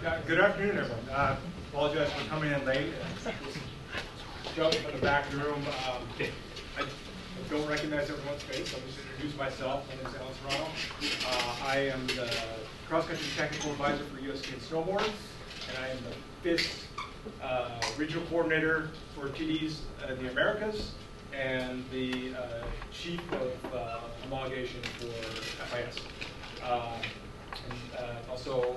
Good afternoon, everyone. Apologize for coming in late. Jump in the back room. I don't recognize everyone's face. I'll just introduce myself. My name is Alan Serrano. I am the cross-country technical advisor for US Ski and Snowboards, and I am the 5th regional coordinator for TDs in the Americas, and the chief of homologation for FIS. Also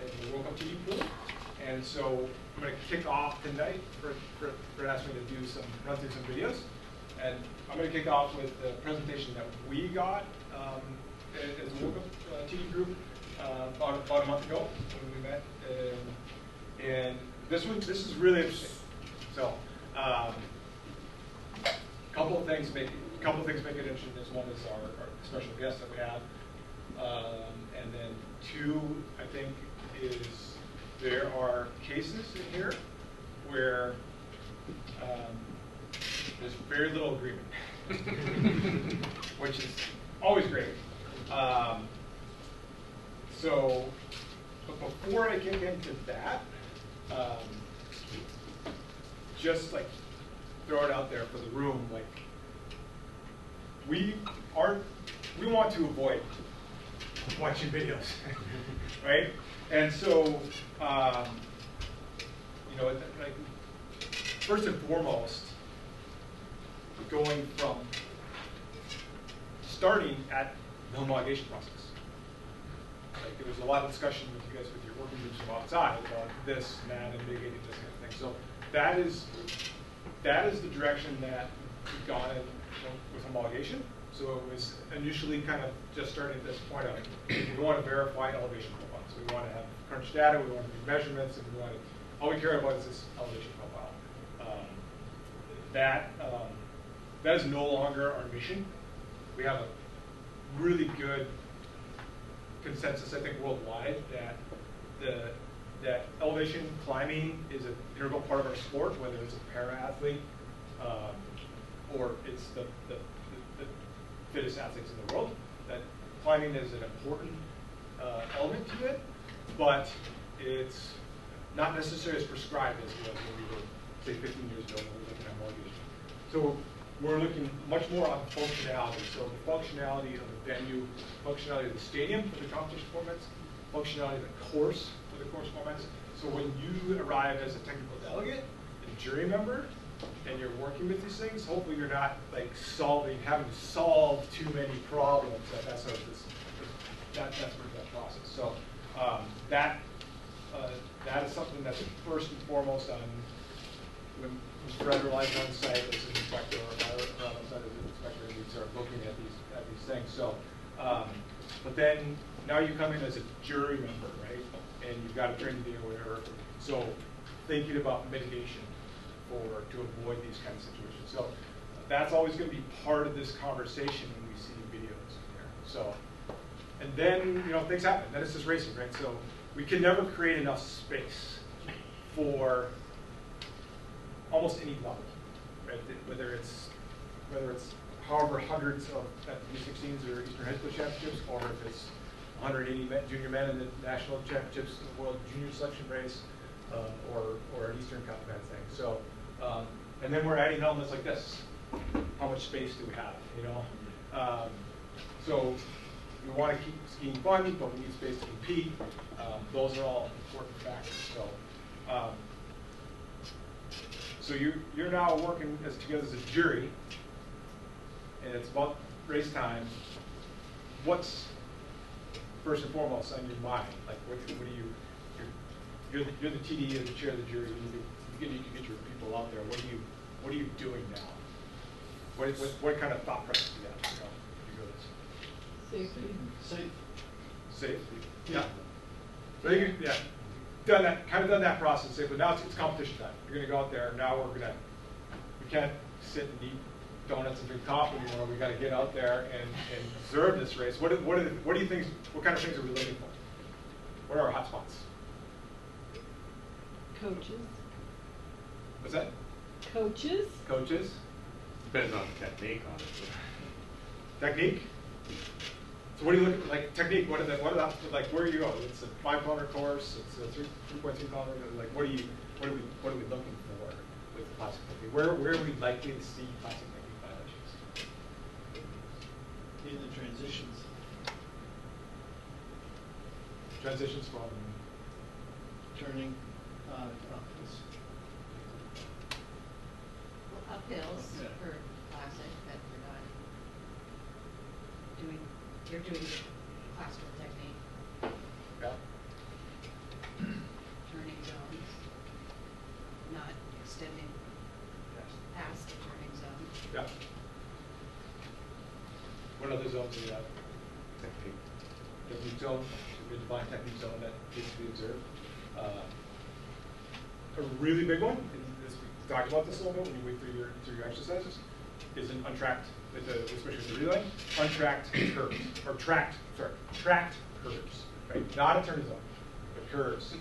in the World Cup TD pool. And so I'm going to kick off tonight for asking me to do run through some videos. And I'm going to kick off with the presentation that we got as a World Cup TD group about a month ago when we met. And this is really interesting. So a couple of things make it interesting. This one is our special guest that we have. And then two, I think, is there are cases in here where there's very little agreement, which is always great. But before I kick into that, just like throw it out there for the room, like we want to avoid watching videos, right? And so, like first and foremost, going from starting at the homologation process. Like there was a lot of discussion with you guys with your working groups from outside about this and that and mitigating this kind of thing. So that is the direction that we've gone in with homologation. So it was initially kind of just starting at this point of we want to verify elevation profiles. So we want to have crunch data, we want to do measurements, and we want to, all we care about is this elevation profile. That is no longer our mission. We have a really good consensus, I think, worldwide that elevation climbing is an integral part of our sport, whether it's a para athlete or it's the fittest athletes in the world. That climbing is an important element to it, but it's not necessarily as prescribed as it was when we were, say, 15 years ago when we were looking at homologation. So we're looking much more on functionality. So the functionality of the venue, functionality of the stadium for the competition formats, functionality of the course for the course formats. So when you arrive as a technical delegate and jury member, and you're working with these things, hopefully you're not like having to solve too many problems. That's part of that process. So that is something that's first and foremost on when Fred relies on site as an inspector or on site as an inspector, and we start looking at these things. So, but then now you come in as a jury member, right? And you've got to train to be aware. So thinking about mitigation to avoid these kind of situations. So that's always going to be part of this conversation when we see videos here. So, and then things happen. Then it's just racing, right? So we can never create enough space for almost any level, right? Whether it's however hundreds of U16s or Eastern High School Championships, or if it's 180 junior men in the national championships, the World Junior Selection Race, or an Eastern Cup kind of thing. So. And then we're adding elements like this. How much space do we have? So we want to keep skiing fun, but we need space to compete. Those are all important factors. So you're now working together as a jury, and it's about race time. What's first and foremost on your mind? Like, what do you? You're the TD, you're the chair of the jury. You need to get your people out there. What are you doing now? What kind of thought process do you have to go this? Safe. Yeah. So done that process. But now it's competition time. You're going to go out there. Now we can't sit and eat donuts and drink coffee anymore. We got to get out there and observe this race. What do you think? What kind of things are we looking for? What are our hot spots? Coaches. What's that? Coaches. Coaches. Depends on the technique, honestly. Technique? So what do you look at, like technique? What are the like where do you go? It's a 5-kilometer course. It's a 3.2 kilometer. Like what are we looking for with plastic technique? Where are we likely to see plastic technique violations? In the transitions. Transitions from Turning uphills. Well, uphills Yeah. for classic that we're not doing, you're doing classical technique, yeah. turning zones, not extending past the turning zone. Yeah. What other zones do you have? Technique zone, the defined technique zone that needs to be observed. A really big one, and this, we talked about this a little bit when you went through your exercises, is an untracked, especially with the relay, untracked curves, or tracked curves, right? Not a turn zone, but curves.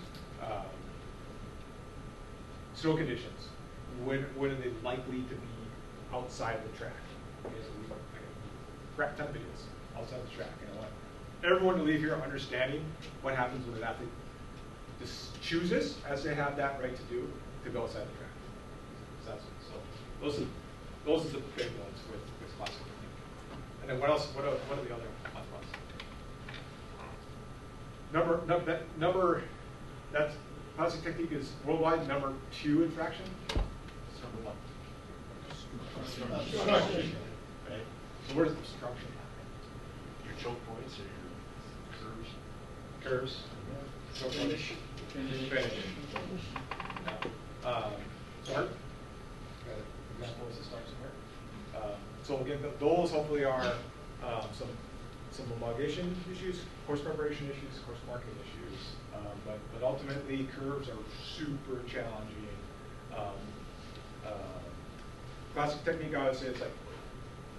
Snow conditions, when are they likely to be outside of the track? Okay, so we prep 10 videos outside the track. And I want everyone to leave here understanding what happens when an athlete just chooses, as they have that right to do, to go outside the track. So those are the big ones with classic technique. And then what else? What are the other ones? Number. That's classic technique is worldwide number 2 infraction. It's number 1. Obstruction. Right. So where's obstruction? Your choke points or your Curves. Choke Finish. Finish. Start. Got an example of the start somewhere. So again, those hopefully are some homologation issues, course preparation issues, course marking issues. But ultimately, curves are super challenging. Classic technique, I would say,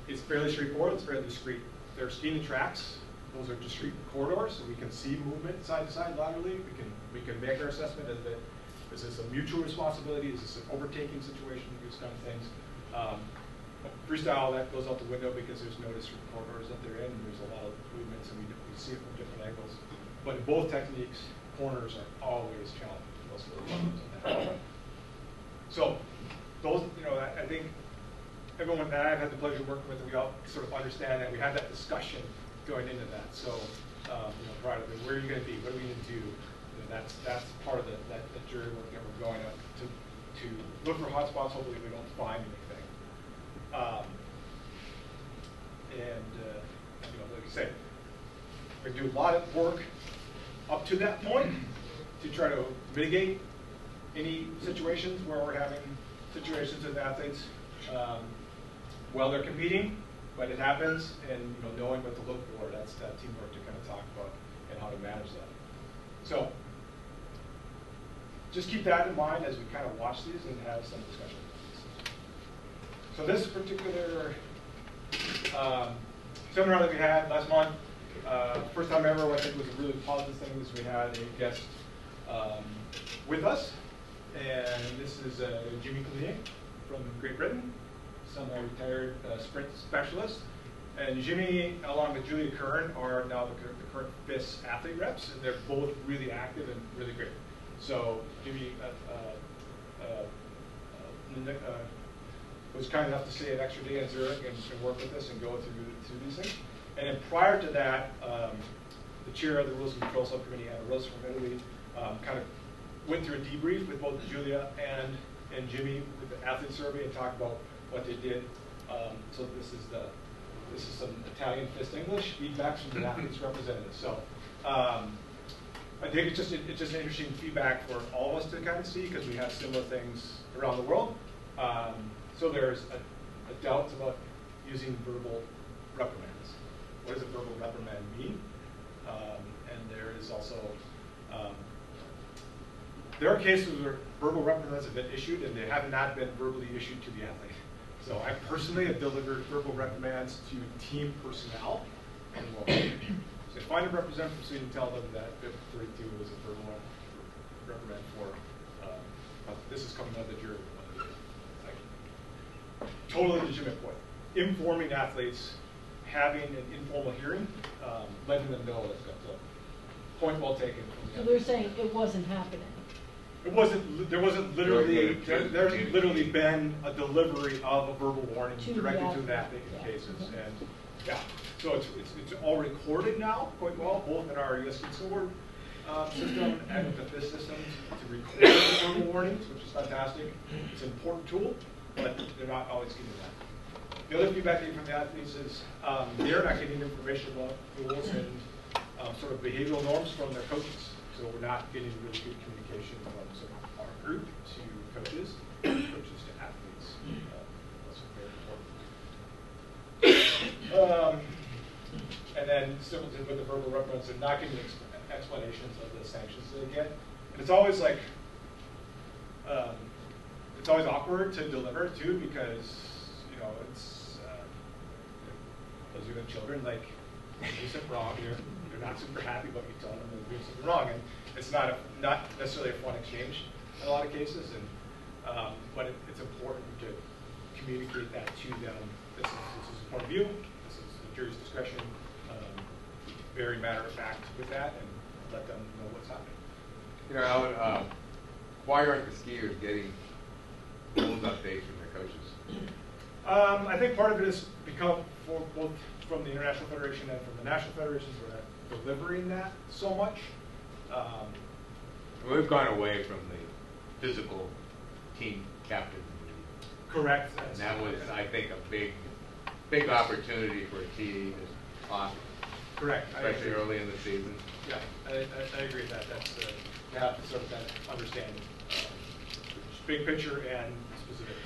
it's fairly straightforward. It's fairly discrete. There are skiing tracks. Those are discrete corridors, so we can see movement side to side laterally. We can make our assessment of it. Is this a mutual responsibility? Is this an overtaking situation? These kind of things. Freestyle, that goes out the window because there's no discrete corridors that they're in, and there's a lot of movements, and we see it from different angles. But in both techniques, corners are always challenging. So those, I think everyone that I've had the pleasure of working with, we all sort of understand that we had that discussion going into that. So, prior to where are you going to be? What are we going to do? That's part of that jury work that we're going to look for hotspots. Hopefully, we don't find anything. Like I say, we do a lot of work up to that point to try to mitigate any situations where we're having situations with athletes while they're competing, but it happens, and knowing what to look for, that's that teamwork to kind of talk about and how to manage that. So just keep that in mind as we kind of watch these and have some discussion. So this particular seminar that we had last month, first time ever, I think was a really positive thing, was we had a guest with us, and this is Jimmy Collier from Great Britain, semi-retired sprint specialist. And Jimmy, along with Julia Kern, are now the current FIS athlete reps, and they're both really active and really great. So Jimmy was kind enough to stay an extra day in Zurich and work with us and go through these things. And then prior to that, the chair of the Rules and Control Subcommittee, Anna Rose from Italy, kind of went through a debrief with both Julia and Jimmy with the athlete survey and talked about what they did. So this is some Italian FIS English feedback from the athletes representatives. So I think it's just interesting feedback for all of us to kind of see, because we have similar things around the world. So there's a doubt about using verbal reprimands. What does a verbal reprimand mean? And there is also, there are cases where verbal reprimands have been issued and they have not been verbally issued to the athlete. So I personally have delivered verbal reprimands to team personnel. And so if I represent from Sweden, tell them that 32 was a verbal reprimand for, this is coming out of the jury. Totally legitimate point. Informing athletes, having an informal hearing, letting them know that's good. So, point well taken. So they're saying it wasn't happening. It wasn't. There wasn't literally. There's literally been a delivery of a verbal warning directly to the applicant in cases, and yeah. So it's all recorded now quite well, both in our U.S. Consumer system and with the FIS system to record the verbal warnings, which is fantastic. It's an important tool, but they're not always getting that. The other feedback from the athletes is they're not getting information about rules and sort of behavioral norms from their coaches. So we're not getting really good communication from sort of our group to coaches, coaches to athletes. That's very important. And then similar to with the verbal reference, they're not getting explanations of the sanctions they get. And it's always like, it's always awkward to deliver too, because it's those are the children, like, do something wrong, they're not super happy about you telling them they're doing something wrong, and it's not necessarily a fun exchange in a lot of cases, and but it's important to communicate that to them. This is a point of view. This is the jury's discretion. Very matter of fact with that, and let them know what's happening. Alan, why aren't the skiers getting rules updates from their coaches? I think part of it is because both from the International Federation and from the National Federations, we're not delivering that so much. We've gone away from the physical team captain. Correct. And that was, I think, a big opportunity for a TE to talk. Correct. Especially early in the season. Yeah, I agree with that. That's you have to sort of that understanding, big picture and specifics.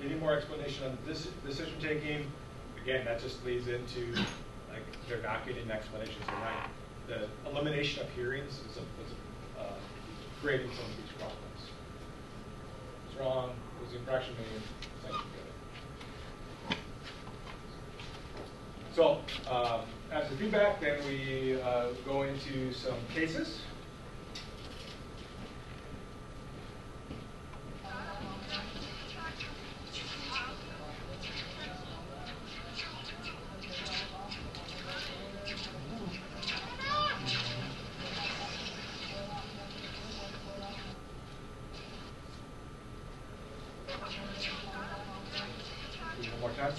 Any more explanation on this decision taking? Again, that just leads into like they're not getting explanations. They're not. The elimination of hearings is creating some of these problems. It's wrong. It was the infraction made. So, after feedback, then we go into some cases. One more time.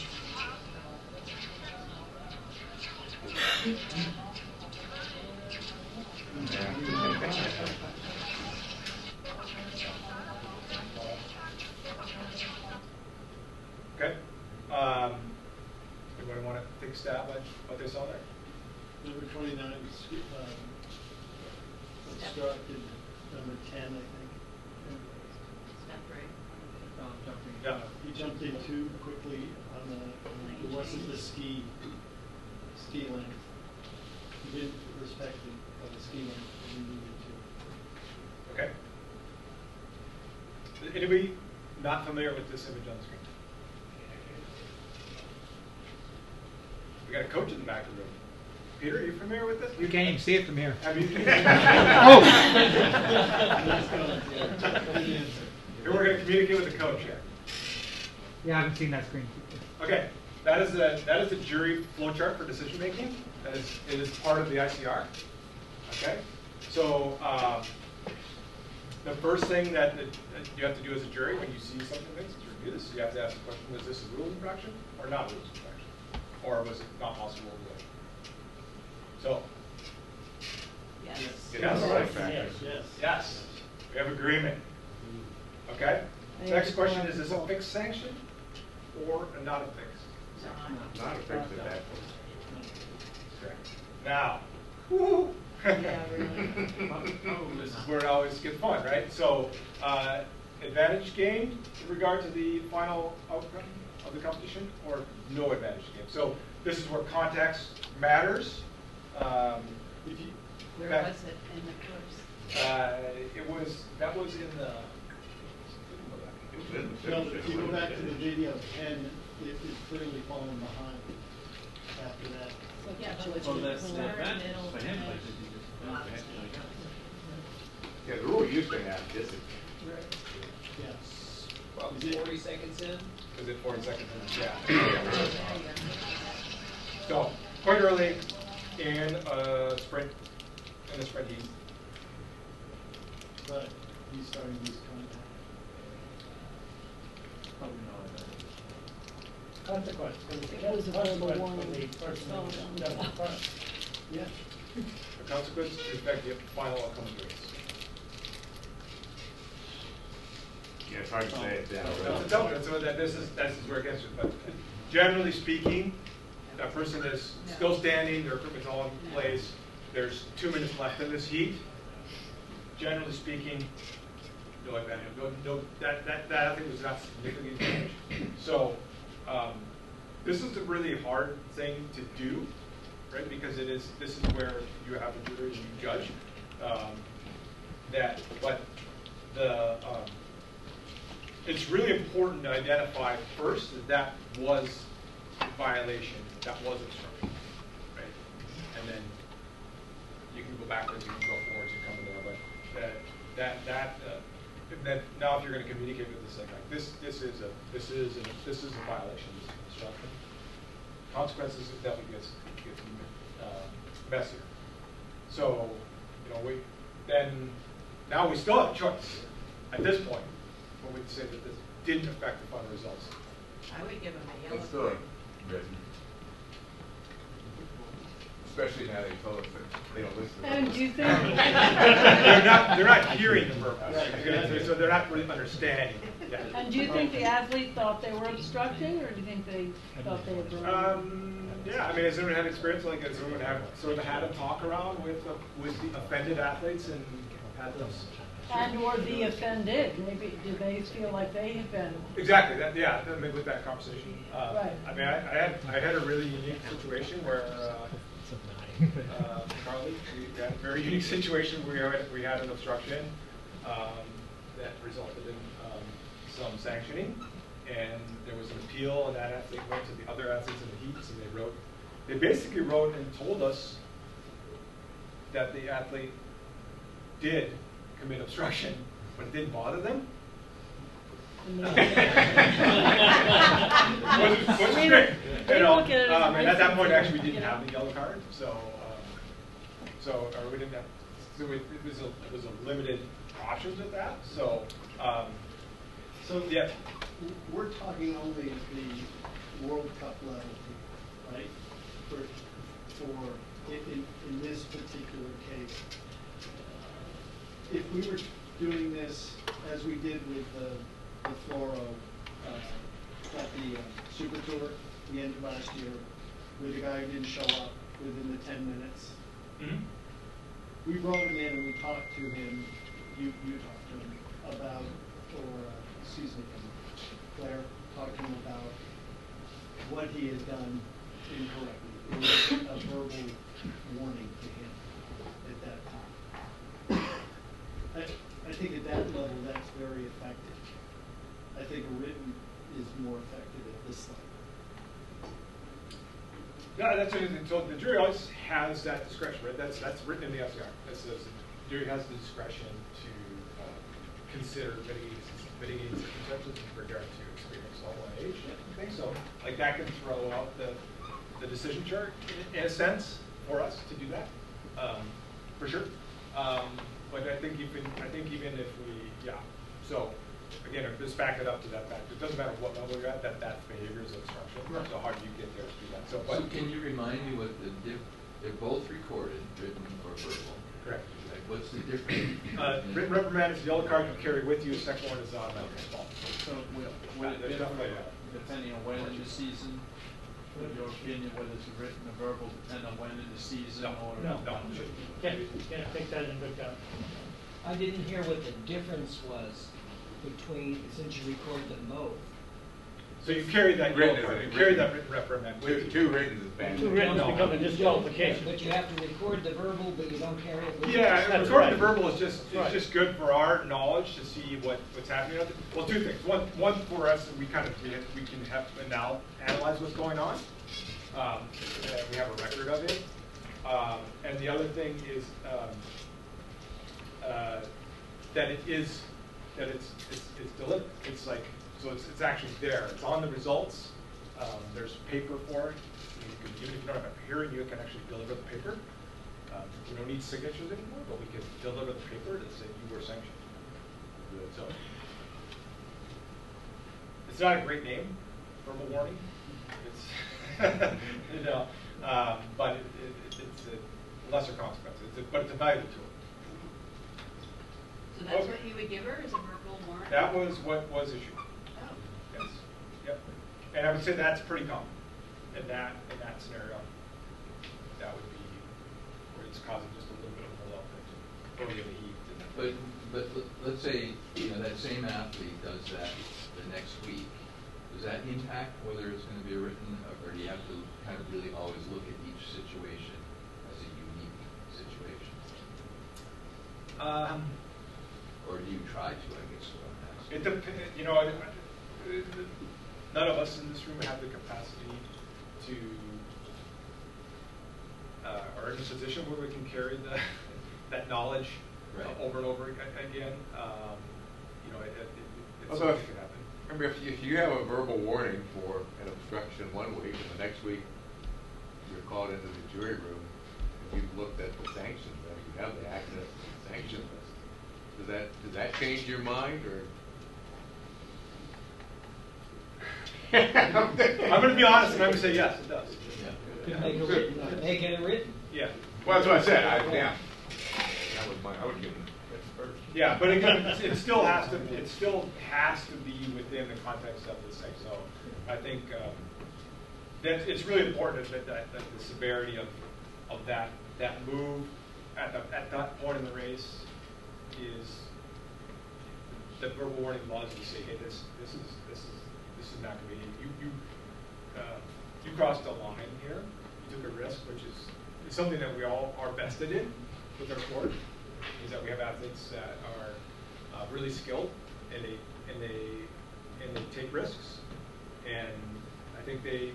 Okay. Anybody want to take a stab at what they saw there? Number 29 obstructed. Number 10, I think. Step right. Yeah. He jumped in too quickly on it wasn't the ski length. He didn't respect the ski length that he needed to. Okay. Anybody not familiar with this image on the screen? We got a coach in the back of the room. Peter, are you familiar with this? You can't even see it from here. Have you? Oh! Here we're going to communicate with the coach here. Yeah, I haven't seen that screen. Okay, that is the jury flowchart for decision making. It is part of the ICR. Okay, so the first thing that you have to do as a jury when you see something like this, to review this, you have to ask the question: was this a rules infraction or not a rules infraction, or was it not possible to do? So, Yes. yes, we have agreement. Okay. Next question: is this a fixed sanction or a not a fixed? Not a fix at that point. Correct. Now, woo. Yeah, really. This is where it always gets fun, right? So, advantage gained in regard to the final outcome of the competition, or no advantage gained. So, this is where context matters. If you, Where that, was it in the course? that was in the. No, if you go back to the video, 10, it's clearly falling behind after that. Yeah, but Well, that's the middle, advantage for him, finish. like, if he just Yeah, the rule used to have discipline. Yes. About Is it- 40 seconds in? Is it 40 seconds? Yeah. There you go. So, quite early in a sprint heat. But he's starting to lose contact. Probably not. Consequence. It was a verbal Consequence warning. for the person Oh, who's done the crime. Yeah. The consequence to affect the final outcome of the race. Yeah, it's hard to say it. This is where it gets you. But generally speaking, that person is still standing, their equipment's all in place. There's 2 minutes left in this heat. Generally speaking, no advantage. That I think was not significantly damaged. So this is a really hard thing to do, right? Because this is where you have a jury and you judge but it's really important to identify first that was a violation, that was obstruction, right? And then you can go backwards, you can go forwards, and come there. But then now if you're going to communicate with this, like this is a violation, this is obstruction. Consequences is definitely gets messier. So now we still have a choice at this point when we say that this didn't affect the final results. I would give him a yellow. Let's do it. Written. Especially now they told us that they don't listen. And do you think? they're not hearing the purpose, so they're not really understanding. Yeah. And do you think the athlete thought they were obstructing, or do you think they thought they were doing? Yeah, I mean, has anyone had experience like has anyone had a talk around with the offended athletes and had those? And or the offended, maybe, do they feel like they have been? Exactly. I mean, with that conversation. Right. I mean, I had a really unique situation where Carly, we had a very unique situation where we had an obstruction that resulted in some sanctioning, and there was an appeal, and that athlete went to the other athletes in the heats, and they basically wrote and told us that the athlete did commit obstruction, but it didn't bother them. Which is great. They look at it as a And at that point, racing actually, we thing, didn't have the yellow card, or we didn't have. So it was a limited options with that. So yeah, we're talking only at the World Cup level, right? In this particular case, if we were doing this as we did with the Floro at the Super Tour the end of last year, with a guy who didn't show up within the 10 minutes, we brought him in and we talked to him. You talked to him about, Claire talked to him about what he had done incorrectly. It was a verbal warning to him at that time. I think at that level, that's very effective. I think a written is more effective at this level. no, that's what it is. So the jury always has that discretion, right? That's written in the SCR. It says the jury has the discretion to consider mitigating circumstances with regard to experience, level, and age, and things. So, like that can throw out the decision chart in a sense for us to do that, for sure. But I think even if we, so again, just back it up to that fact. It doesn't matter what level you're at, that behavior is obstruction. Right. So how do you get there to do that? So, So can you remind me what they're both recorded, written or verbal? correct. Like, what's the difference? Written reprimand is the yellow card you carry with you. Second one is automatic expulsion. So would it There's definitely depending on when in the season, in your opinion, whether it's a written or verbal, depend on when in the season or? No. No. Can't take that into account. I didn't hear what the difference was between, since you recorded them both. So you carry that Written yellow card. is You a carry written. that written reprimand with you. Two written is bad. Two written become a disqualification. But you have to record the verbal, but you don't carry it with you. Yeah, That's recording right. the verbal is just Right. good for our knowledge to see what's happening. Well, two things. One for us, we can now analyze what's going on. We have a record of it. And the other thing is that it's deliberate. It's like So it's actually there. It's on the results. There's paper for it. You can, even if you don't have a hearing, you can actually deliver the paper. We don't need signatures anymore, but we can deliver the paper to say you were sanctioned. So it's not a great name, verbal warning. It's you know, but it's a lesser consequence. But it's a valuable tool. So that's what you would give her, is a verbal warrant? That was what was issued. Oh. Yes. Yep. And I would say that's pretty common in that scenario. That would be where it's causing just a little bit of holdup or the heat. But let's say, you know, that same athlete does that the next week. Does that impact whether it's going to be a written, or do you have to kind of really always look at each situation as a unique situation? Or do you try to, I guess, what I'm asking? It depends, you know, none of us in this room have the capacity to, or in a position where we can carry that knowledge over and over again. You know, it's Although something that can happen. Remember, if you have a verbal warning for an obstruction one week, and the next week you're called into the jury room, and you've looked at the sanctions, and you have the access to the sanction list, does that change your mind, or? I'm going to be honest, and I'm going to say yes, it does. Yeah. Make it a written. Yeah. Well, that's what I said. Yeah. That was I would give it first. Yeah, but again, it still has to be within the context of this thing. So I think that it's really important that the severity of that move at that point in the race is the verbal warning laws to say, hey, this is not going to be you crossed a line here. You took a risk, which is something that we all are vested in with our sport. Is that we have athletes that are really skilled and they take risks, and I think they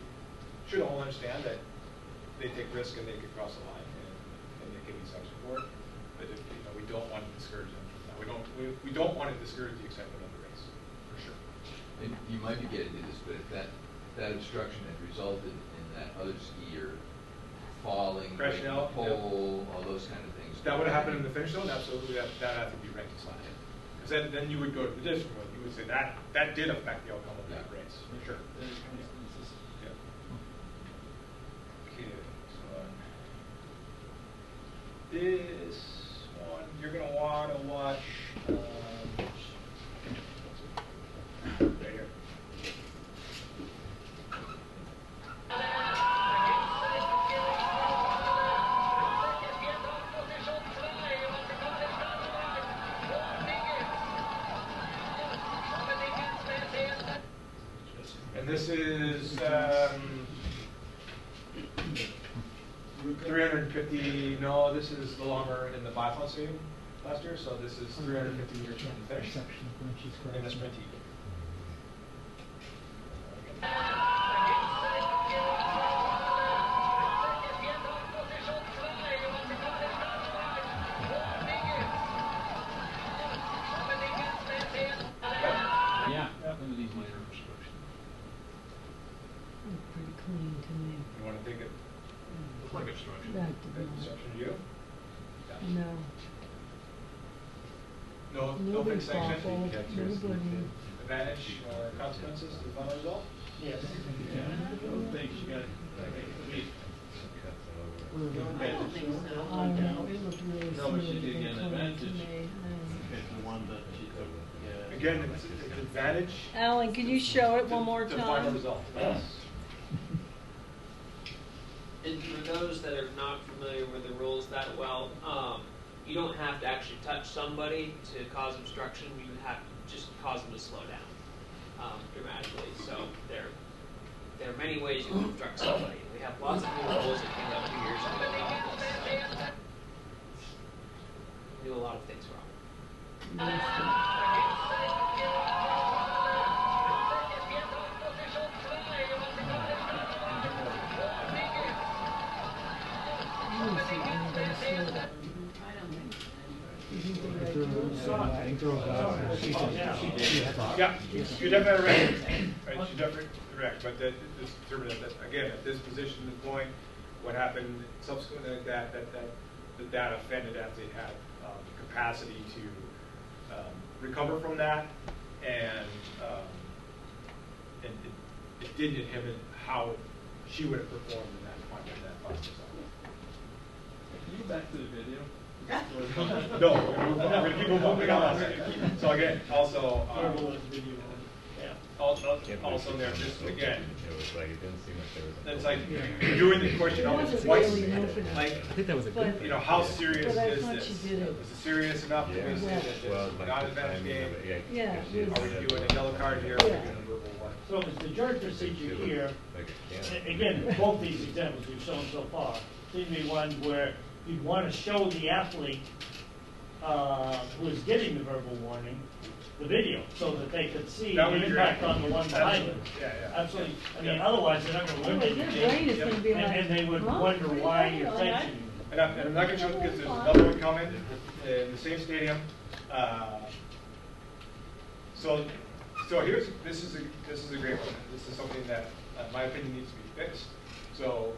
should all understand that they take risks and they can cross the line and they can be sanctioned for it. But if, you know, we don't want to discourage them. We don't want to discourage the excitement of the race, for sure. And you might be getting to this, but if that obstruction had resulted in that other skier falling, Crashing breaking a out, pole, all those kind of things. That would have happened in the finish zone. Absolutely, that had to be ranked as high. Because then you would go to the district court. You would say that did affect the outcome of that race, for sure. Yeah. Okay, so this one you're going to want to watch right here. And this is 350, no, this is the longer in the biathlon stadium last year, so this is 350 meters from the finish in the sprint heat. Yeah, some of these minor obstructions. Pretty clean to me. You want to take it? Looks like obstruction. That did not. Instruction to you? No. No Nobody fixed sanction? nobody. Advantage or consequences to the final result? Yes. Thanks, you got it. I don't think so. I know, it looked really No, but she smooth did get an and clean to advantage. me. Compared to the one that she took. Yeah. Again, it's advantage. Alan, can you show it one more to the final time? result. Yes. And for those that are not familiar with the rules that well, you don't have to actually touch somebody to cause obstruction. You have to just cause them to slow down dramatically. So there are many ways you can obstruct somebody. We have lots of new rules that came out 2 years ago about this. We do a lot of things wrong. I don't think so. I think they're all good. She has a- Yeah, you're definitely right. Right, you're definitely correct, but that, this determined that, again, at this position, the point, what happened subsequently to that offended as they had capacity to recover from that, and it didn't inhibit how she would have performed in that process. Can you go back to the video? No, we're going to keep moving on. So again, also, also there, just again, It was like, it didn't seem like there was. it's like doing the question almost twice, like, I think that was a good thing. you know, how serious But I is thought this? she did it. Is it serious enough? Yeah. Is it Well, a like non-advantage the game? timing of it, Yeah, she it was- Are we doing a yellow card here? Are we doing a verbal one? So is the jury procedure here, Like a can. again, both these examples we've shown so far, seem to be ones where you'd want to show the athlete who is getting the verbal warning, the video, so that they could see That the would be impact great. on the one behind them. Absolutely. Yeah. Absolutely. I mean, Yeah. otherwise they're not going to Well, remember their the brain is Yep. gonna be like, And they would huh? wonder What are you why talking you're about? sanctioning. And I'm not going to show it because there's another one coming in the same stadium. So this is a great one. This is something that, in my opinion, needs to be fixed. So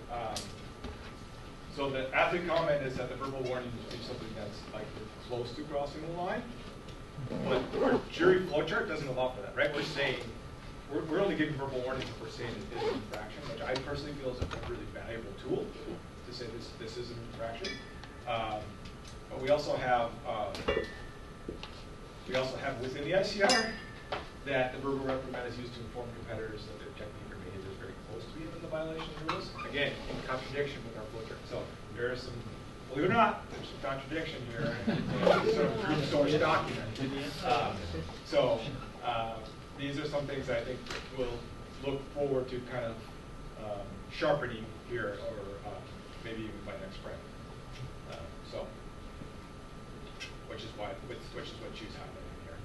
so the athlete comment is that the verbal warning is something that's like close to crossing the line, but our jury flowchart doesn't allow for that, right? We're saying we're only giving verbal warnings if we're saying it is an infraction, which I personally feel is a really valuable tool to say this is an infraction. But we also have within the ICR that the verbal reprimand is used to inform competitors that their technique or behavior is very close to being in the violation of rules. Again, in contradiction with our flowchart. So there is some, believe it or not, there's some contradiction here in the sort of group source document. These are some things I think we'll look forward to kind of sharpening here, or maybe even by next spring. Which is what she's highlighting here.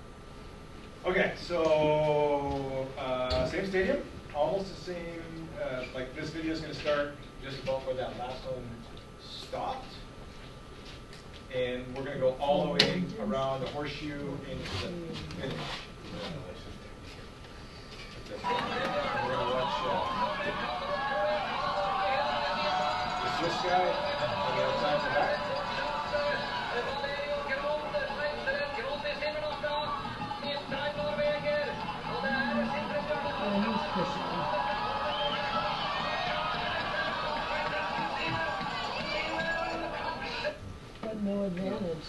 Okay, so same stadium, almost the same. Like this video is going to start just about where that last one stopped, and we're going to go all the way around the horseshoe into the finish. We're going to watch this guy on the outside for that. Oh, he's pushing. But no advantage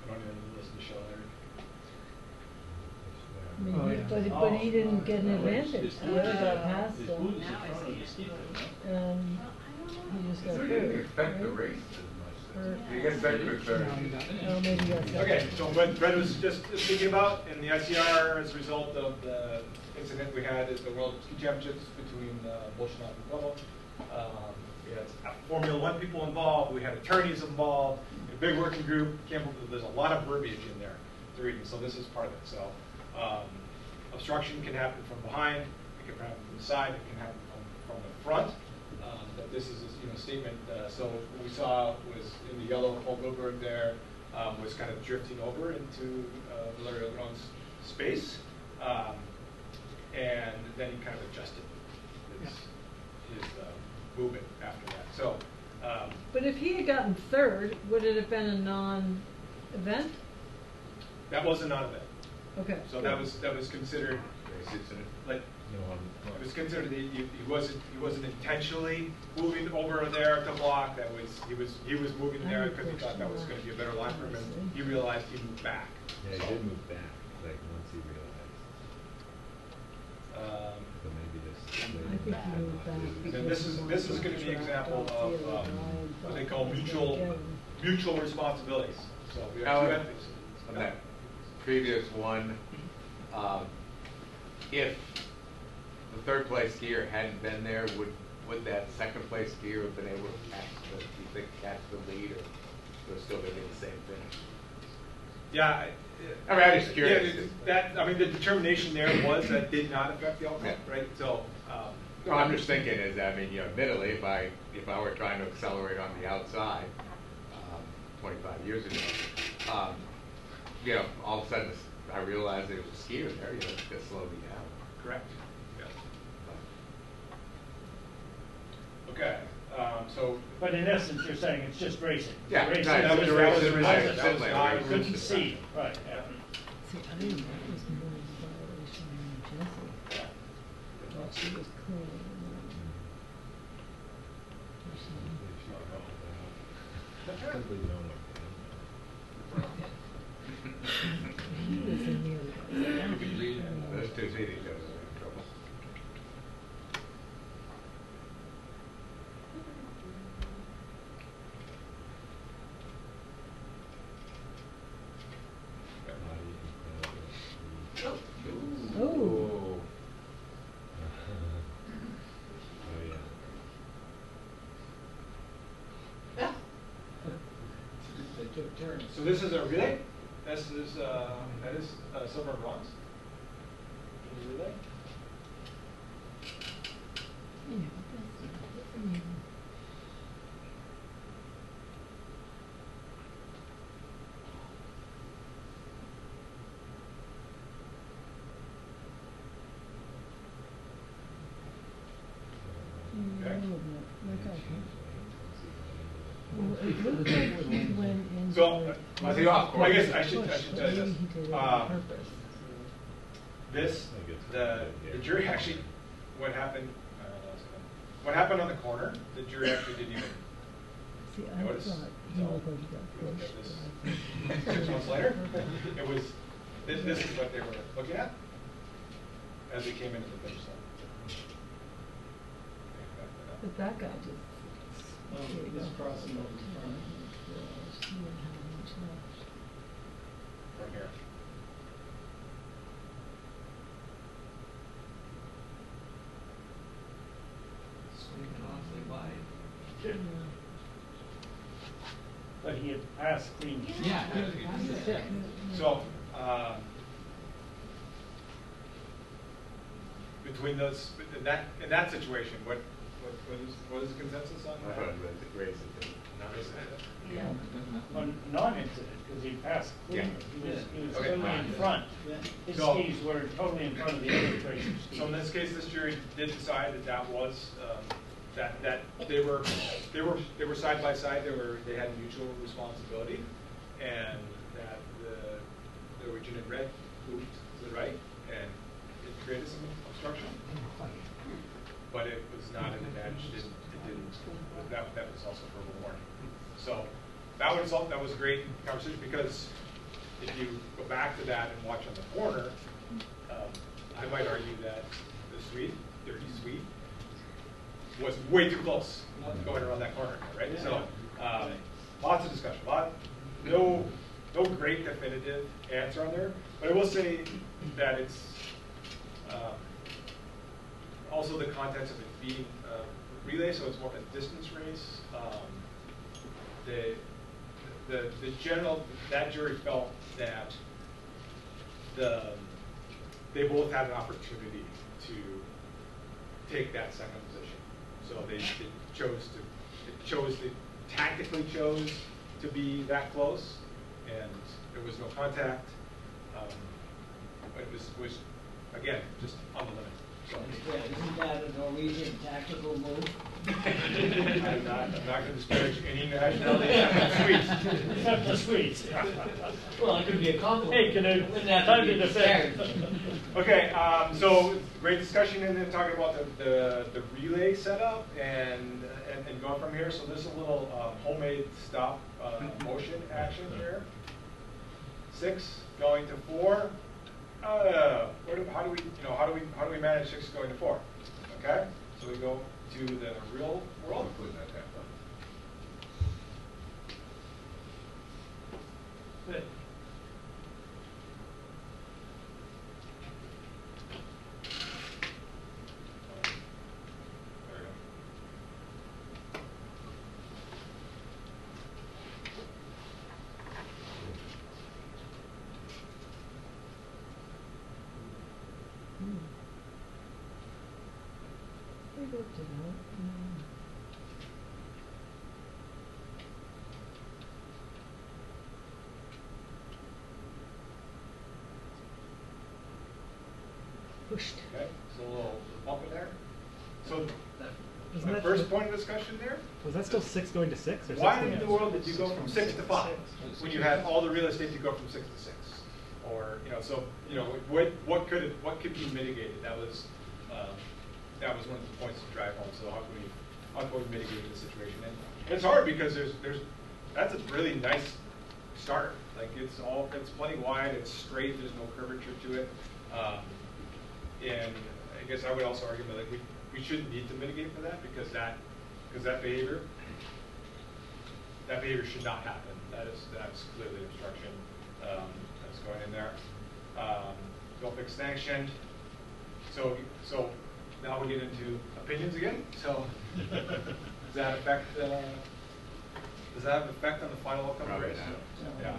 I don't even listen to show there. I mean, Oh, yeah. but he didn't get an advantage. His He only got past his him, boot is in front of his keeper, no? and he just got So you hurt. didn't affect the right? race as Hurt. much. You get back to a third. Oh, maybe he got second. Okay, so what Fred was just speaking about in the ICR as a result of the incident we had at the World Ski Championships between Bolshevik and Pueblo. We had Formula One people involved, we had attorneys involved, a big working group. There's a lot of verbiage in there to read, so this is part of it. So obstruction can happen from behind, it can happen from the side, it can happen from the front. But this is a statement. So what we saw was in the yellow, Paul Wilberg there was kind of drifting over into Valerio Leon's space, and then he kind of adjusted his movement after that. So, But if he had gotten third, would it have been a non-event? that was a non-event. Okay. So that was considered like. It was considered he wasn't intentionally moving over there to block. That was he was moving there because he thought that was going to be a better line for him, and he realized he moved back. Yeah, So, he did move back, like once he realized. But maybe this. I think he moved back. And then this is going to be an example of what they call mutual responsibilities. So we have two Alan, entities. on that previous one, if the third place skier hadn't been there, would that second place skier have been able to catch the lead, or would still been in the same finish? Yeah, I mean, I'm just curious. I mean, the determination there was that did not affect the outcome, Yeah. right? So. No, I'm just thinking is, I mean, admittedly, if I were trying to accelerate on the outside, 25 years ago, all of a sudden I realized there was a skier there, it's gonna slow me down. Correct. Yeah. Okay. So. But in essence, you're saying it's just racing. Yeah, Racing. right, that was it's a that was racing, a right, reason. That was right, not right. a Couldn't roof see, right, yeah. See, I didn't know it was noise violation in Jessie. But she was clean. He was in there. Those two cities are in trouble. Oh. They took turns. So this is a relay? That is silver and bronze? In the relay? Yeah, that's amazing. Okay. Well, it looked like he went into. So, I guess I should push, tell you but maybe this. he did it on purpose. The jury actually, what happened on the corner, the jury actually didn't even See, I notice. thought he So, was going to get if you look at pushed, this but I think- 6 months later, it was, this is what they were looking at as they came into the finish line. But that guy just. Oh, he's crossing over the front. Gosh, he didn't have much left. From here. Swinging awfully wide. Yeah. But he had passed clean. Yeah. That's it. So, between those, in that situation, what is the consensus on I that? thought it was a great situation. Yeah. On non-incident, because he passed clean. Yeah. He was Okay. totally in front. Yeah. His So- skis were totally in front of the other racing skis. So in this case, this jury did decide that that was, that they were side by side, they had mutual responsibility, and that the origin in red moved to the right, and it created some obstruction. But it was not an advantage, it didn't, that was also verbal warning. So that was a great conversation, because if you go back to that and watch on the corner, I might argue that the sweep, dirty sweep, was way too close going around that corner, right? So lots of discussion, no great definitive answer on there, but I will say that it's also the context of it being a relay, so it's more of a distance race. That jury felt that they both had an opportunity to take that second position. So they tactically chose to be that close, and there was no contact. It was again, just on the limit. So, Isn't that a Norwegian tactical move? I'm not going to disparage any nationality except the Swedes. Except the Swedes. Well, it could be a compliment. Hey, can I, Wouldn't have time to to be defend. disparaging. Okay, so great discussion, and then talking about the relay setup and going from here. So there's a little homemade stop motion action here. 6 going to 4. How do we manage 6 going to 4? Okay, so we go to the real world. Good. There we go. looked it up. Pushed. Okay, so a little bump in there. So Isn't my that first the- point of discussion there. Was that still 6 going to 6? Or 6 Why going in to the world did you go from 6 to 5 when you had all the real estate to go from 6 to 6? Or so what could be mitigated? That was one of the points to drive home. So how can we mitigate the situation? And it's hard because that's a really nice start. Like it's plenty wide, it's straight, there's no curvature to it. And I guess I would also argue that like we shouldn't need to mitigate for that because that behavior should not happen. That's clearly obstruction that's going in there. Don't fix sanctioned. So now we get into opinions again. So does that have an effect on the final outcome? Probably race? not. Yeah,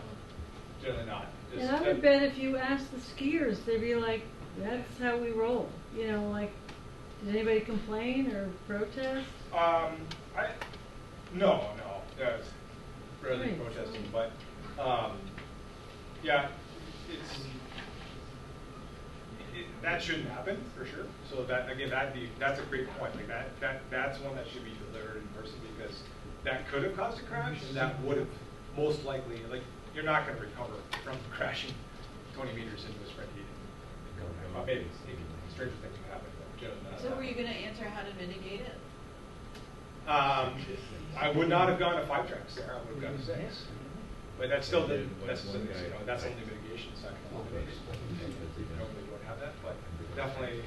generally not. And I would bet if you asked the skiers, they'd be like, that's how we roll. Like, did anybody complain or protest? No, that's rarely Right. protesting, but yeah, that shouldn't happen for sure. So that's a great point. Like that's one that should be delivered in person because that could have caused a crash, and that would have most likely you're not going to recover from crashing 20 meters into a sprint heating. Maybe stranger things can happen. But So were you gonna answer how to mitigate it? I would not have gone to 5 tracks there. I would have gone to 6. But that's still that's only mitigation. It's not going to eliminate it. Normally you wouldn't have that, but definitely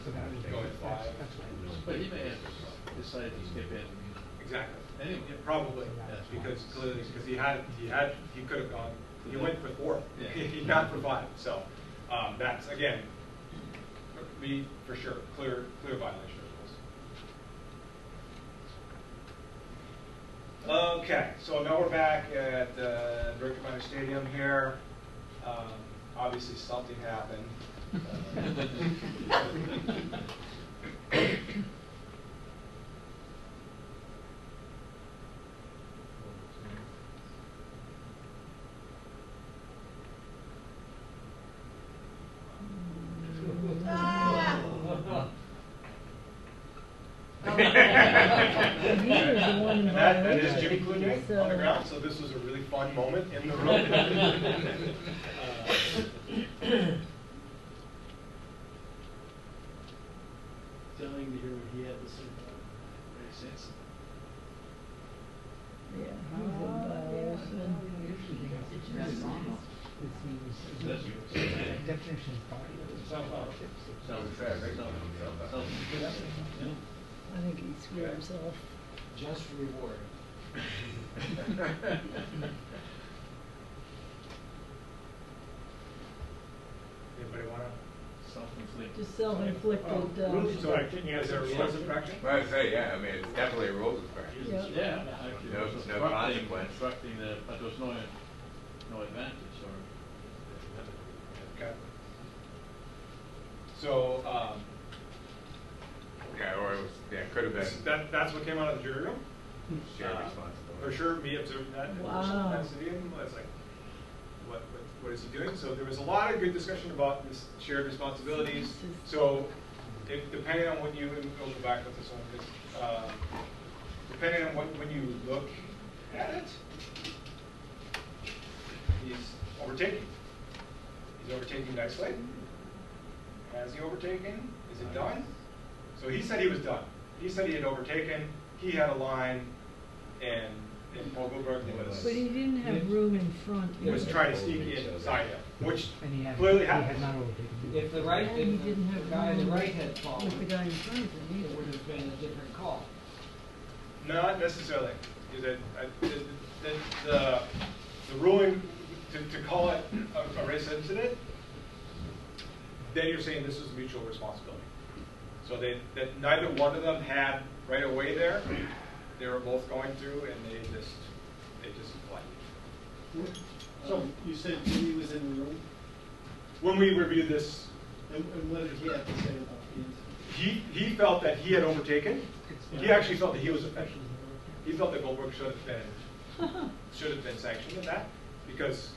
going to 5. But he may have decided to skip in. Exactly. Anyway. Yeah, probably because he could have gone. He went for 4. Yeah. He not for 5. So that's again, for sure clear violation of rules. Okay, so now we're back at Director Minor Stadium here. Obviously something happened. That is Jimmy Clooney on the ground, so this was a really fun moment in the room. Dying to hear what he had to say about Ray Sanson. Yeah, he was in violation. Definition is body. I think he screwed himself. Just reward. Anybody want to? Self-inflicted. Just self-inflicted. Rules infraction, is there a rules infraction? Well, I'd say, yeah, I mean, it's definitely a rules infraction. Yep. Yeah. No consequence. Obstructing but there was no advantage or. Okay. So, Yeah, or it was, it could have been that's what came out of the jury room. shared responsibility. For sure, me observing that in Wow. that stadium, I was like, what is he doing? So there was a lot of good discussion about this shared responsibilities. So depending on when you, and we'll go back with this one, because depending on when you look at it, he's overtaking. He's overtaking nicely. Has he overtaken? Is it done? So he said he was done. He said he had overtaken. He had a line, and Paul Goldberg But he didn't have room in front. was trying to sneak inside him, which And he had, clearly he had happened. not overtaken. If the right, And he if didn't the have guy on the room right had fallen, with the guy in front of him it either. would have been a different call. Not necessarily. The ruling to call it a race incident, then you're saying this is mutual responsibility. So that neither one of them had right away there. They were both going through, and they just collided. So you said Jimmy was in the room, When we reviewed this, and what did he have to say about the incident? he felt that he had overtaken. He actually felt that he was offended. He felt that Goldberg should have been sanctioned in that, because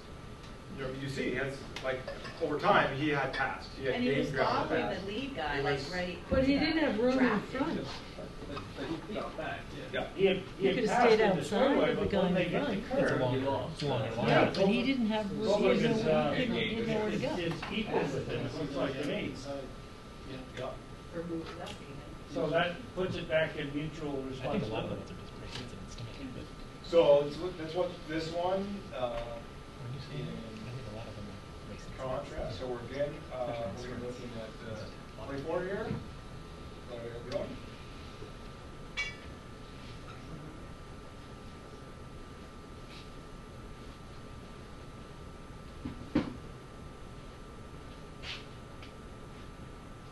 you see, he has, like, over time he had passed. He had And he was gained ground in following past. the lead guy, He like, was- right. But he didn't have room in Traffic. front. But he fell back, yeah. Yeah. He had He could've passed stayed in the outside straightaway, of the but guy when in they hit front. the It's a curve, long, he lost. it's a long line. Right, but he didn't have, he Goldberg didn't is, know, he didn't know where to go. is equal with him, it looks like to me. Yeah. Or who was that even? So that puts it back in mutual I think a lot of responsibility. those are just coincidence to me. But So let's watch this one when you say in that, I think a lot of them are racing. contrast. So we're again, we're looking at 24 here. What are we doing?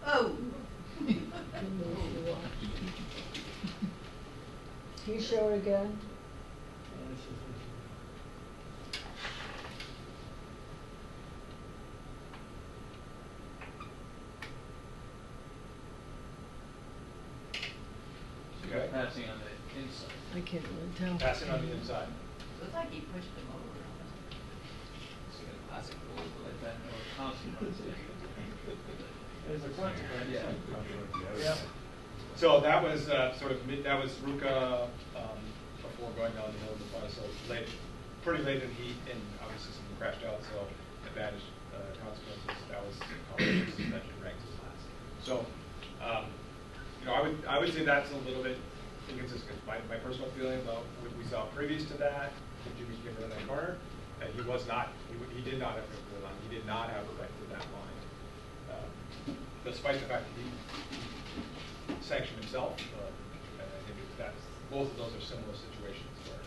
Oh. Can you show it again? Okay. Passing on the inside. I can't really tell. Passing on the inside. Looks like he pushed him over. Classic rule, like that, or consequence. There's a consequence. Yeah. Yeah. So that was sort of that was Ruka before going down the hill of the fire. So late, pretty late in heat, and obviously someone crashed out. So advantage consequences. That was suspension ranks as last. So I would say that's a little bit inconsistent. My personal feeling about what we saw previous to that, Jimmy came in that corner, and he was not. He did not have the line. He did not have a right to that line, despite the fact that he sanctioned himself. I think that's both of those are similar situations where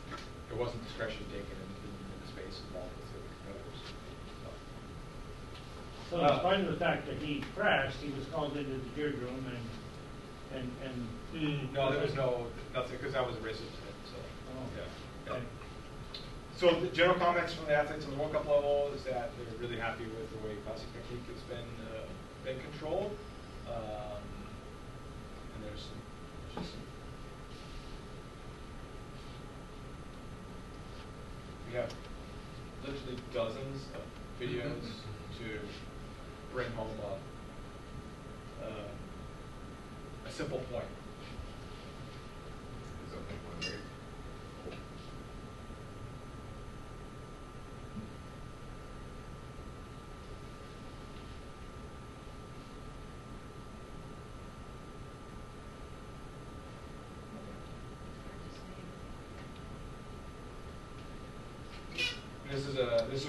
there wasn't discretion taken in the space involved with the competitors. So in spite of the fact that he crashed, he was called into the jury room and. No, there was nothing, because that was a race incident, so, Oh. yeah. Okay. So the general comments from the athletes on the World Cup level is that they're really happy with the way classic technique has been controlled. And there's just we have literally dozens of videos to bring home a simple point. Is that like one rate? This is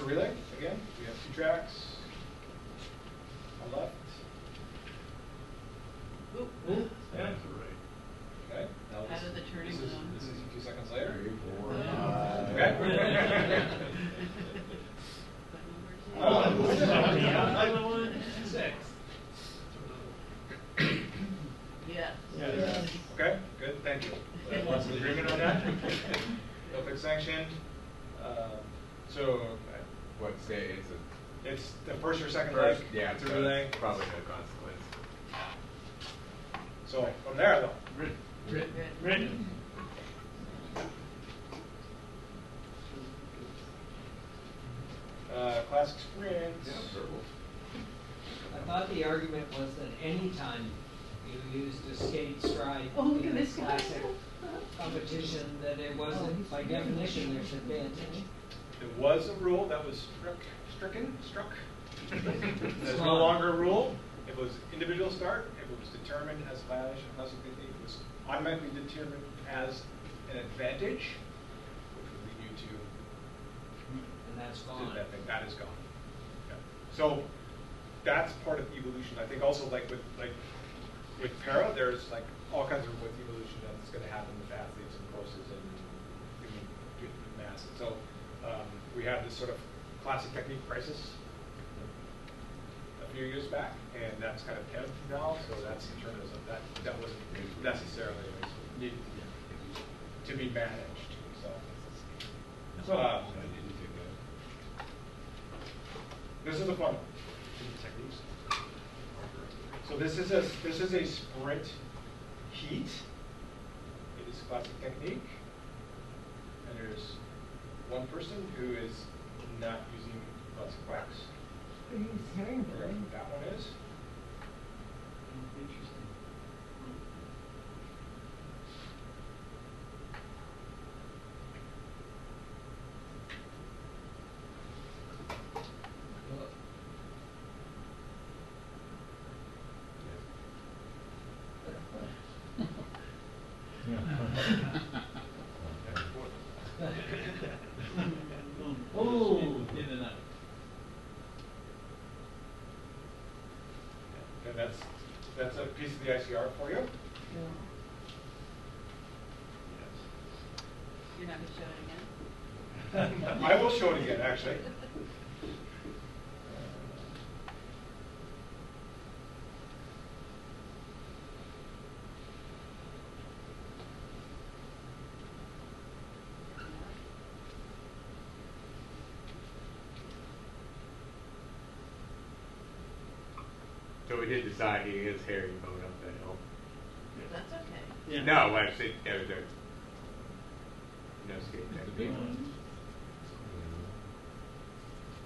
a relay again. We have 2 tracks. On left. Oop. Yeah. Okay. Now How did the turning this is zone? this is a few seconds later. 3, 4, Yeah. 5. Okay. Six. Yes. Yeah. Okay. Good. Thank you. Lots of agreement on that. No fixed sanction. So What say it's it's the first or second a leg. first? Yeah, it's a relay. probably no consequence. So from there though. Written. Classic sprints. Yeah, verbal. I thought the argument was that any time you used a skate stride Oh, look in at a this guy. classic competition, that it wasn't, by definition, there's advantage. There was a rule that was struck. There's no gone. longer a rule. It was individual start. It was determined as a violation of classic technique. It was automatically determined as an advantage, which would lead you to And that's do gone. that thing. That is gone. Yeah. So that's part of evolution. I think also like with para, there's like all kinds of with evolution that's going to happen with athletes and courses and mass. And so we had this sort of classic technique crisis a few years back, and that's kind of ebbed now. So that's in terms of that wasn't necessarily needed to be managed. So this is the fun one. So this is a sprint heat. It is classic technique. And there's one person who is not using classic wax. He's herring Wherever blade. that one is. Interesting. Oh. In and out. And that's a piece of the ICR for you. Yeah. You're not gonna show it again? I will show it again, actually. So we did decide he is herringbone up that hill. That's okay. Yeah. No, I said, there. No skate The technique. big one.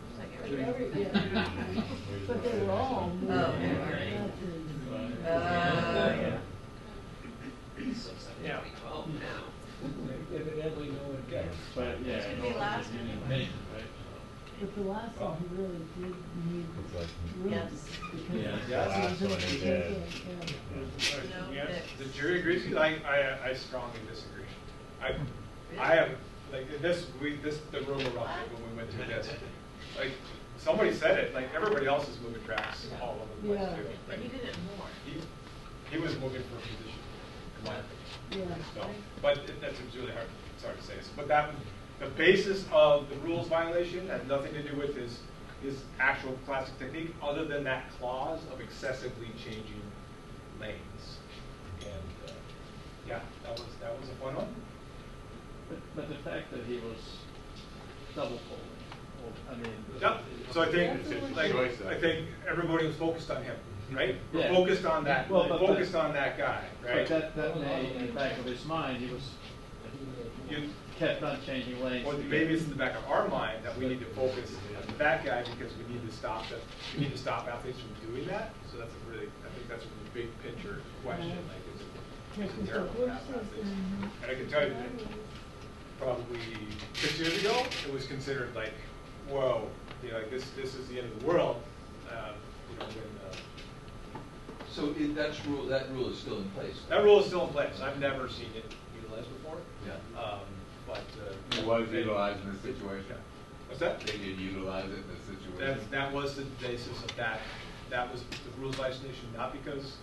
Looks like But everybody. yeah. But they were all moving. Oh, okay, all right. Yeah. This looks like Yeah. it'll be 12 now. Evidently no one gets. But yeah. It's gonna be no, last you need anyway. paint, right? But the last one, he really did need room. Yes. Because Yeah. Yes. it was taken, No Yes, fix. the jury agrees. I strongly disagree. I have, like, the rumor about it when we went through this. Like, somebody said it, like, everybody else is moving tracks all over the place Yeah. too. But he did it more. He was moving for a position, in my opinion. Yeah. So, but that's really hard, it's hard to say. But the basis of the rules violation had nothing to do with his actual classic technique, other than that clause of excessively changing lanes. And, yeah, that was a fun one. But the fact that he was double folding, well, I mean. Yep, so I think, like, Choice, though. I think everybody was focused on him, right? We're Yeah. focused on that, Well, but- focused on that guy, right? But that may, in the back of his mind, he was, You- kept on changing lanes. Or maybe it's in the back of our mind that we need to focus on that guy because we need to stop athletes from doing that. So that's a really, I think that's a really big picture question, like, is it terrible to have athletes? And I can tell you that probably 6 years ago, it was considered like, whoa, you know, like this is the end of the world. You know, when, So that rule is still in place? that rule is still in place. I've never seen it utilized before. Yeah. But. It was utilized in this situation. What's that? They did utilize it in this situation. That was the basis of that. That was the rules violation, not because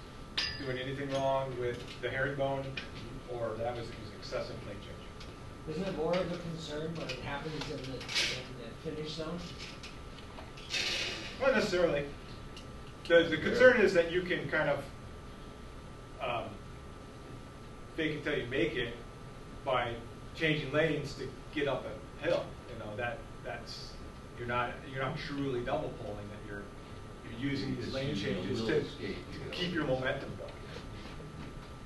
doing anything wrong with the herringbone, or that was excessive lane change. Isn't it more of a concern when it happens in the finish zone? Not necessarily. The concern is that you can kind of fake it till you make it by changing lanes to get up a hill. You know, that's you're not truly double pulling, that you're using these lane changes to keep your momentum going.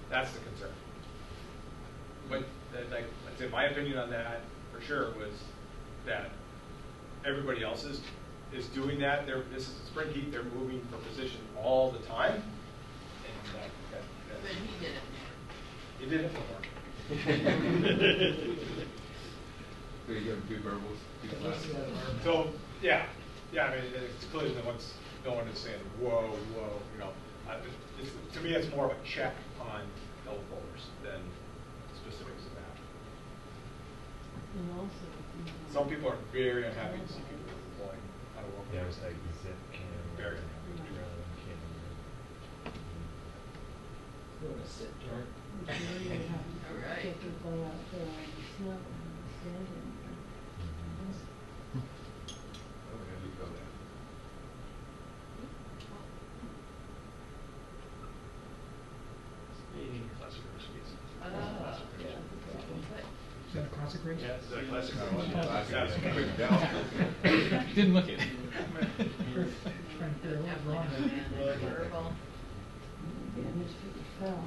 That's the concern. But like I'd say, my opinion on that for sure was that everybody else is doing that. This is a sprint heat. They're moving for position all the time, and But he did it he did it more. So you give them two verbals, two classes. So yeah. I mean, it's clear that no one is saying whoa. You know, to me, it's more of a check on double pullers than specifics of that. And also, Some people are very unhappy to see people deploying out of work. Yeah, it was like zip cam. Very. Drone cam. Doing a sit the turn. jury would have to All right. take it by out there on the snow and stand in. Okay, we go there. Classic race meets. Oh, Classic race. yeah. Is that a classic race? Yeah, it's a classic Oh, race. classic. Yeah. Quick down. Didn't look it. Frank, they're all wrong. Definitely understand the verbal. damage if it fell.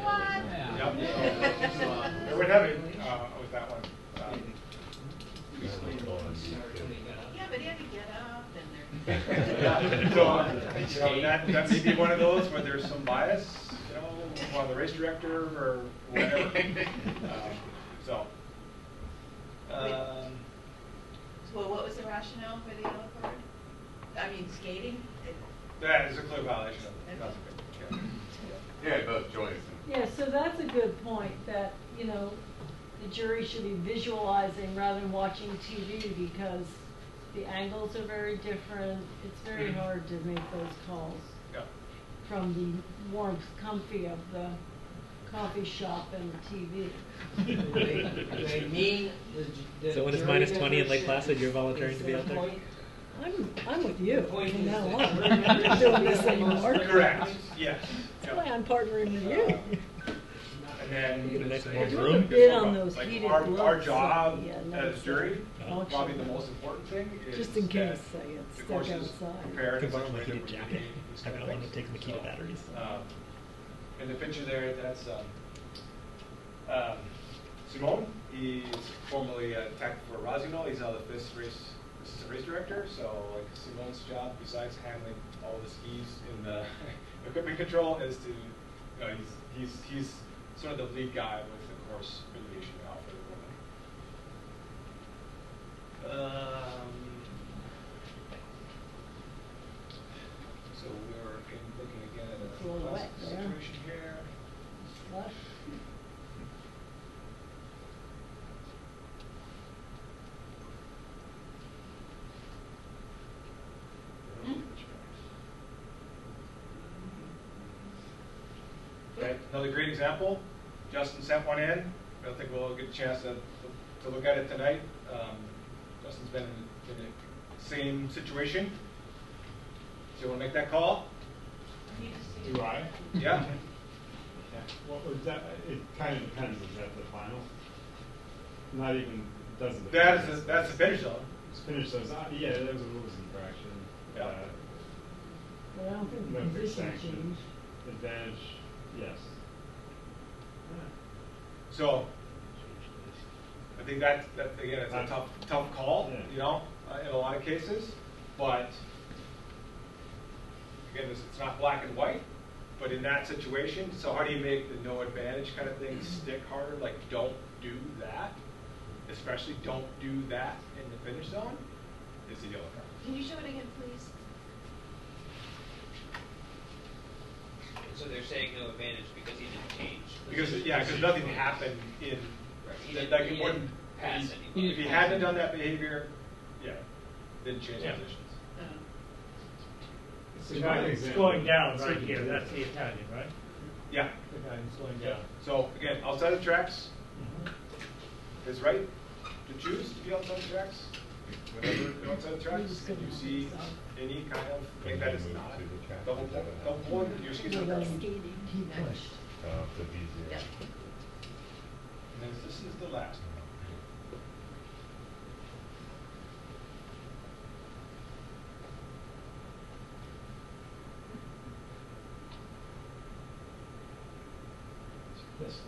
What? Yep. So, what happened with that one? Yeah, but he had to get up and Yeah, so, that may be one of those where there's some bias, on the race director or whatever. So. Well, what was the rationale for the yellow card? I mean, skating? That is a clear violation of the Yeah, it does join us. Yeah, so that's a good point, that, the jury should be visualizing rather than watching TV, because the angles are very different. It's very hard to make those calls Yep. from the warmth, comfy of the coffee shop and TV. They mean the So when it's jury minus 20 in Lake membership Placid, you're is volunteering to be the out there? point. I'm with you The point from is now that on. jury I'm not members doing should this be the most anymore. Correct, yes. That's why I'm partnering with you. And then, Get a nice it's- warm it's room. really Bid good on stuff. those Like, heated our gloves, job yeah, no, as it's jury, Oh. probably the most important thing is Just in case that I get the stuck course is outside. prepared I can in borrow such a my way that heated we jacket. can do these I kind got of one that things. takes the heated So, batteries. in the picture there, that's Simone. He's formerly tech for Rosino. He's now the FIS assistant race director. So, like, Simone's job, besides handling all the skis in the equipment control, is to, he's sort of the lead guy with the course mitigation now for the women. So we're looking again at It's a little classic wet there. situation here. Slush. Okay, another great example. Justin sent one in. I don't think we'll get a chance to look at it tonight. Justin's been in the same situation. So you want to make that call? Do I? Yeah. What was that? It kind of depends. Is that the final? Not even doesn't. That's the finish zone. It's finished those. Yeah, there was a rules infraction. Yeah. But I don't think No the big position sanction. changed. Advantage, yes. So I think that again, it's a tough call, Yeah. in a lot of cases. But again, it's not black and white. But in that situation, so how do you make the no advantage kind of thing stick harder? Like, don't do that, especially don't do that in the finish zone. Is the yellow card. Can you show it again, please? So they're saying no advantage because he didn't change. Because nothing happened in Right, he that didn't- it he wouldn't didn't pass anybody. if he hadn't done that behavior, didn't change Yeah. positions. The guy It's going down right here, that's the Italian, right? Yeah. The guy who's going down. So again, outside the tracks is right to choose to be outside the tracks. Whenever you're outside the tracks, and you see any kind of thing that is not double pulling, your skis are crushed. And He pushed. Yeah. then this is the last one. This is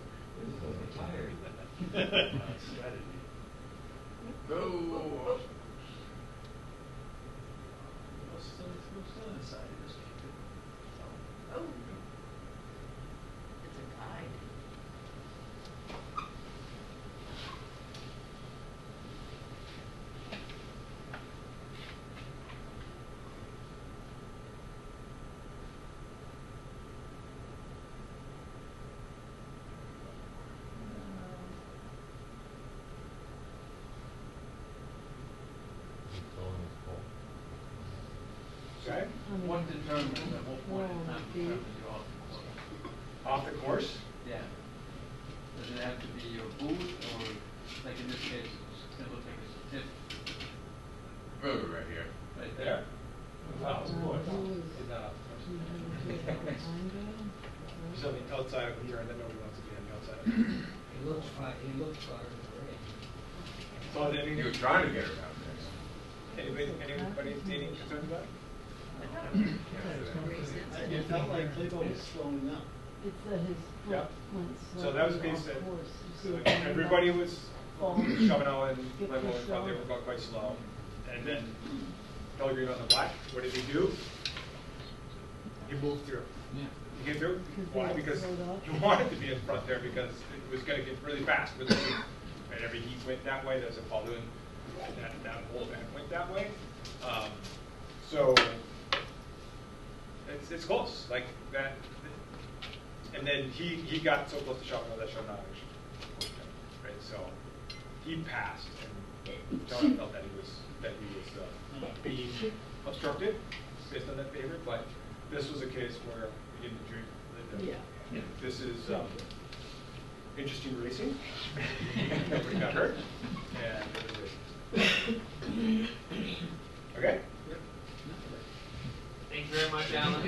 Strategy. Go. Still inside, you just keep it. Oh. It's a guide. Okay. What determines, at what point in time determines you're off the course? Off the course. Yeah. Does it have to be your boot, or, like in this case, it looks like it's a tip Right here. right there? Wow. He So the outside of the turn that nobody wants to be on the outside. He looked fine, he looked far away. So then He was trying to get her out there. anybody any concerns about it? Makes sense. felt like Claybo was slowing up. It's that his Yeah. foot went So that was slightly the off case that, course. You so see like it going everybody up, was fall. shoving out and Get Lemon pushed in front, they off. were going quite slow. And then Pellegrino on the black, what did he do? He moved through. Yeah. He came through, Because why? they Because slowed up. he wanted to be in front there because it was gonna get really fast with the heat. And every heat went that way, there's a balloon, that whole event went that way. So, it's close, like that, and then he got so close to Chavino that Chavino actually pushed him, right? So, he passed, and John felt that he was being obstructed based on that behavior, but this was a case where we didn't drink. Yeah. This is interesting racing. Nobody got hurt, and it was it. Okay. Thank you very much, Alan.